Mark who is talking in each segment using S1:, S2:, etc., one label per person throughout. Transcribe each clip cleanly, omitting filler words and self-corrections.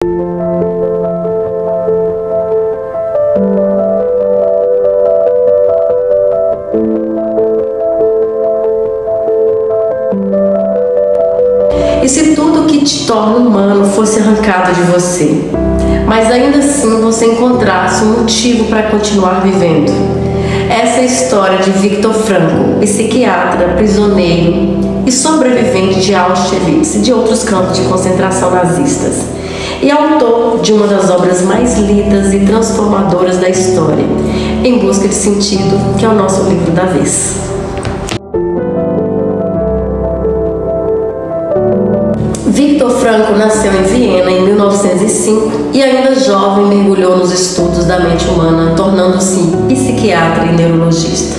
S1: E se tudo que te torna humano fosse arrancado de você, mas ainda assim você encontrasse um motivo para continuar vivendo? Essa é a história de Viktor Frankl, psiquiatra, prisioneiro e sobrevivente de Auschwitz e de outros campos de concentração nazistas, e autor de uma das obras mais lidas e transformadoras da história, Em Busca de Sentido, que é o nosso livro da vez. Viktor Frankl nasceu em Viena em 1905 e ainda jovem mergulhou nos estudos da mente humana, tornando-se psiquiatra e neurologista.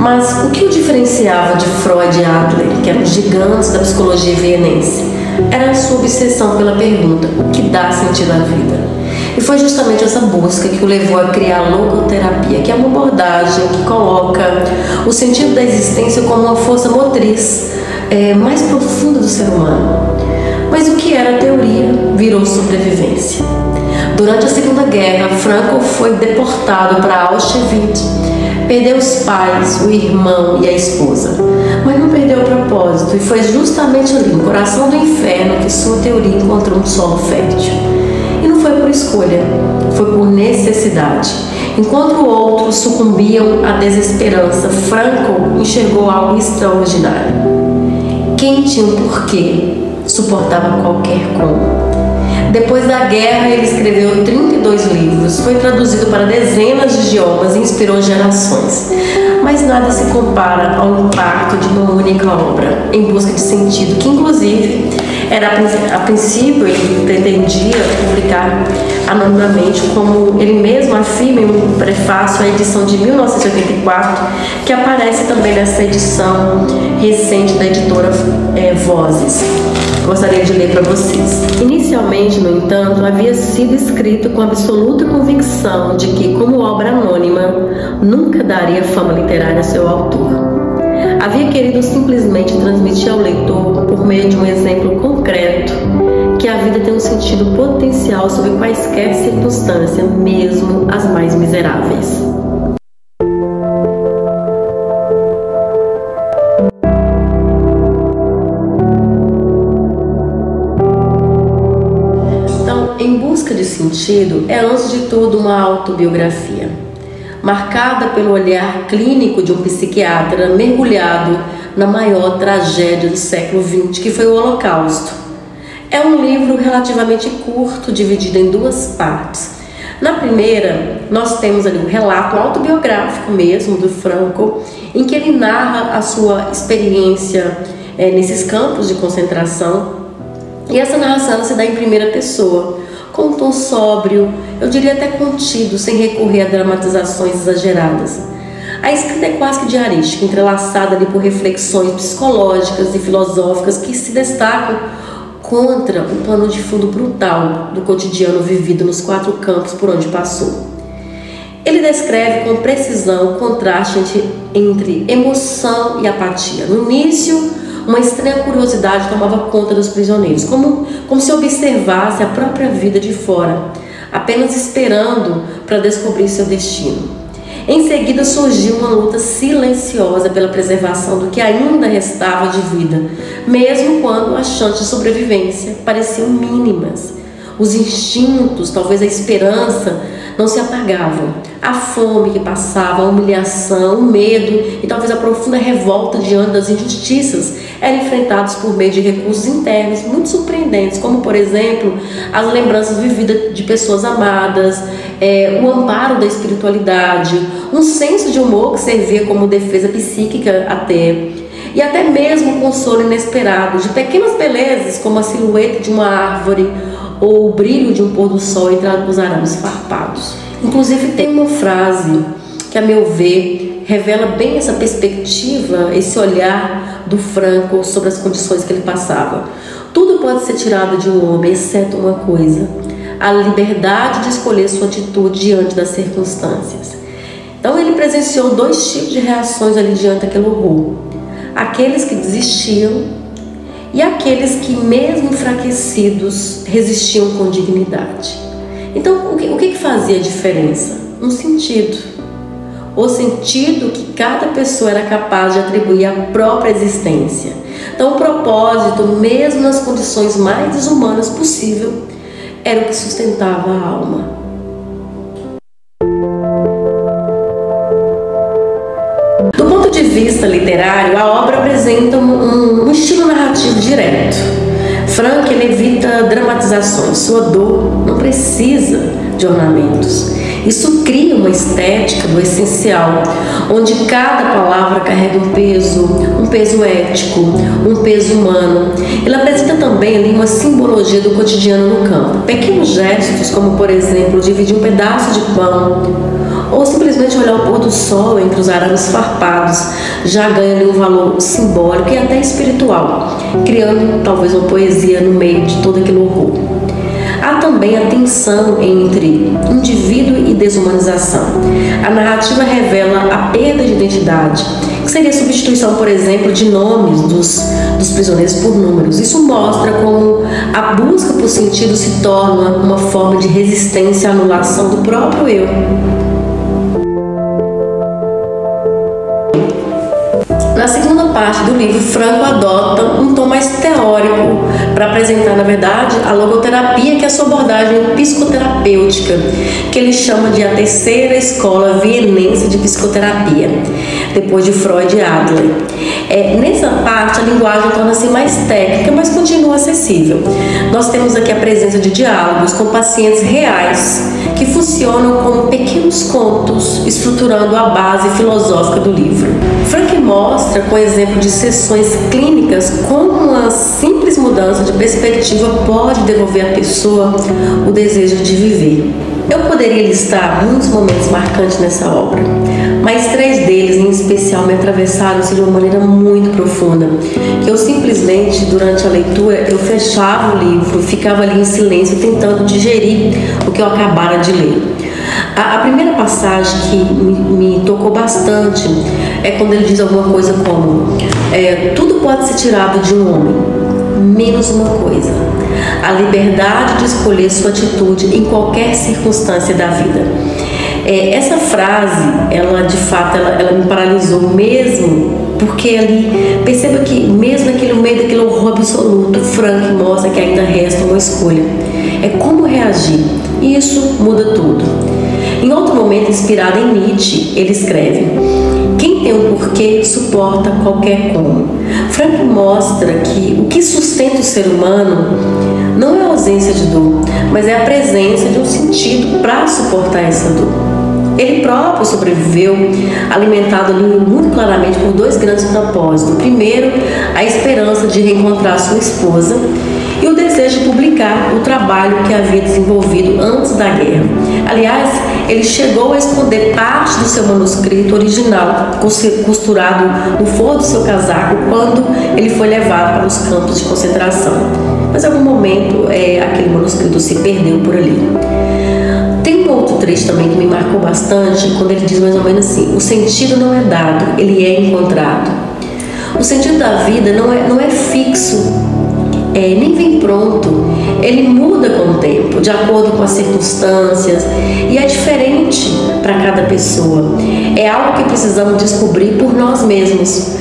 S1: Mas o que o diferenciava de Freud e Adler, que eram gigantes da psicologia vienense, era a sua obsessão pela pergunta: o que dá sentido à vida? E foi justamente essa busca que o levou a criar a logoterapia, que é uma abordagem que coloca o sentido da existência como uma força motriz mais profunda do ser humano. Mas o que era teoria virou sobrevivência. Durante a Segunda Guerra, Frankl foi deportado para Auschwitz, perdeu os pais, o irmão e a esposa, mas não perdeu o propósito, e foi justamente ali, no coração do inferno, que sua teoria encontrou um solo fértil. E não foi por escolha, foi por necessidade. Enquanto outros sucumbiam à desesperança, Frankl enxergou algo extraordinário. Quem tinha um porquê suportava qualquer como. Depois da guerra, ele escreveu 32 livros, foi traduzido para dezenas de idiomas e inspirou gerações. Mas nada se compara ao impacto de uma única obra, Em Busca de Sentido, que inclusive a princípio ele pretendia publicar anonimamente, como ele mesmo afirma em um prefácio à edição de 1984, que aparece também nessa edição recente da editora Vozes. Gostaria de ler para vocês. Inicialmente, no entanto, havia sido escrito com absoluta convicção de que, como obra anônima, nunca daria fama literária a seu autor. Havia querido simplesmente transmitir ao leitor, por meio de um exemplo concreto, que a vida tem um sentido potencial sob quaisquer circunstâncias, mesmo as mais miseráveis. Em Busca de Sentido é, antes de tudo, uma autobiografia, marcada pelo olhar clínico de um psiquiatra mergulhado na maior tragédia do século XX, que foi o Holocausto. É um livro relativamente curto, dividido em duas partes. Na primeira, nós temos ali um relato autobiográfico mesmo do Frankl, em que ele narra a sua experiência nesses campos de concentração, e essa narração se dá em primeira pessoa, com um tom sóbrio, eu diria até contido, sem recorrer a dramatizações exageradas. A escrita é quase que diarística, entrelaçada ali por reflexões psicológicas e filosóficas que se destacam contra o pano de fundo brutal do cotidiano vivido nos 4 campos por onde passou. Ele descreve com precisão o contraste entre emoção e apatia. No início, uma estranha curiosidade tomava conta dos prisioneiros, como se observasse a própria vida de fora, apenas esperando para descobrir seu destino. Em seguida surgiu uma luta silenciosa pela preservação do que ainda restava de vida, mesmo quando as chances de sobrevivência pareciam mínimas. Os instintos, talvez a esperança, não se apagavam. A fome que passava, a humilhação, o medo e talvez a profunda revolta diante das injustiças eram enfrentados por meio de recursos internos muito surpreendentes, como, por exemplo, as lembranças vividas de pessoas amadas, o amparo da espiritualidade, um senso de humor que servia como defesa psíquica e até mesmo um consolo inesperado de pequenas belezas, como a silhueta de uma árvore ou o brilho de um pôr do sol entre os arames farpados. Inclusive tem uma frase que, a meu ver, revela bem essa perspectiva, esse olhar do Frankl sobre as condições que ele passava. Tudo pode ser tirado de um homem, exceto uma coisa: a liberdade de escolher sua atitude diante das circunstâncias. Então ele presenciou 2 tipos de reações ali diante daquele horror: aqueles que desistiam e aqueles que, mesmo enfraquecidos, resistiam com dignidade. Então, o que fazia a diferença? Um sentido. O sentido que cada pessoa era capaz de atribuir à própria existência. Então, o propósito, mesmo nas condições mais desumanas possível, era o que sustentava a alma. Do ponto de vista literário, a obra apresenta um estilo narrativo direto. Frank, ele evita dramatizações. Sua dor não precisa de ornamentos. Isso cria uma estética do essencial, onde cada palavra carrega um peso ético, um peso humano. Ele apresenta também ali uma simbologia do cotidiano no campo. Pequenos gestos, como por exemplo, dividir um pedaço de pão, ou simplesmente olhar o pôr do sol entre os arames farpados, já ganha ali um valor simbólico e até espiritual, criando talvez uma poesia no meio de todo aquele horror. Há também a tensão entre indivíduo e desumanização. A narrativa revela a perda de identidade, que seria a substituição, por exemplo, de nomes dos prisioneiros por números. Isso mostra como a busca por sentido se torna uma forma de resistência à anulação do próprio eu. Na segunda parte do livro, Franco adota um tom mais teórico para apresentar, na verdade, a logoterapia, que é a sua abordagem psicoterapêutica, que ele chama de a terceira escola vienense de psicoterapia, depois de Freud e Adler. Nessa parte, a linguagem torna-se mais técnica, mas continua acessível. Nós temos aqui a presença de diálogos com pacientes reais, que funcionam como pequenos contos, estruturando a base filosófica do livro. Frank mostra, com exemplo de sessões clínicas, como uma simples mudança de perspectiva pode devolver à pessoa o desejo de viver. Eu poderia listar muitos momentos marcantes nessa obra, mas 3 deles em especial me atravessaram de uma maneira muito profunda, que eu simplesmente, durante a leitura, eu fechava o livro, ficava ali em silêncio, tentando digerir o que eu acabara de ler. A primeira passagem que me tocou bastante é quando ele diz alguma coisa como: tudo pode ser tirado de um homem, menos uma coisa: a liberdade de escolher sua atitude em qualquer circunstância da vida. Essa frase, ela de fato, ela me paralisou mesmo, porque ali, perceba que mesmo no meio daquele horror absoluto, Frank mostra que ainda resta uma escolha. É como reagir, e isso muda tudo. Em outro momento, inspirado em Nietzsche, ele escreve: quem tem um porquê suporta qualquer como. Frank mostra que o que sustenta o ser humano não é a ausência de dor, mas é a presença de um sentido para suportar essa dor. Ele próprio sobreviveu, alimentado ali muito claramente por 2 grandes propósitos. O primeiro, a esperança de reencontrar sua esposa, e o desejo de publicar o trabalho que havia desenvolvido antes da guerra. Aliás, ele chegou a esconder parte do seu manuscrito original, costurado no forro do seu casaco, quando ele foi levado para os campos de concentração. Mas em algum momento aquele manuscrito se perdeu por ali. Tem um outro trecho também que me marcou bastante, quando ele diz mais ou menos assim: o sentido não é dado, ele é encontrado. O sentido da vida não é fixo, nem vem pronto. Ele muda com o tempo, de acordo com as circunstâncias, e é diferente para cada pessoa. É algo que precisamos descobrir por nós mesmos,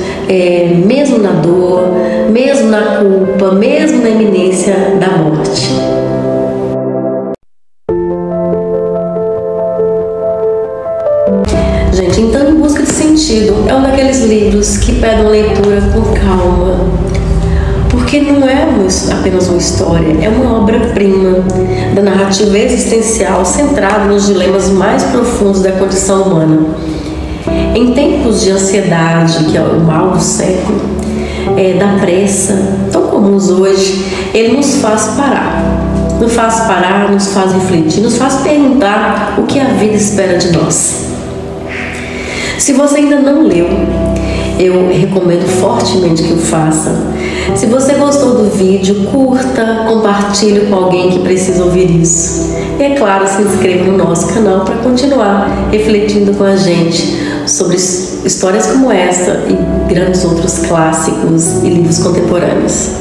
S1: mesmo na dor, mesmo na culpa, mesmo na iminência da morte. Gente, então, Em Busca de Sentido é um daqueles livros que pedem uma leitura com calma, porque não é apenas uma história, é uma obra-prima da narrativa existencial centrada nos dilemas mais profundos da condição humana. Em tempos de ansiedade, que é o mal do século, da pressa, tão comuns hoje, ele nos faz parar. Nos faz refletir, nos faz perguntar o que a vida espera de nós. Se você ainda não leu, eu recomendo fortemente que o faça. Se você gostou do vídeo, curta, compartilhe com alguém que precisa ouvir isso. E é claro, se inscreva no nosso canal para continuar refletindo com a gente sobre histórias como essa e grandes outros clássicos e livros contemporâneos.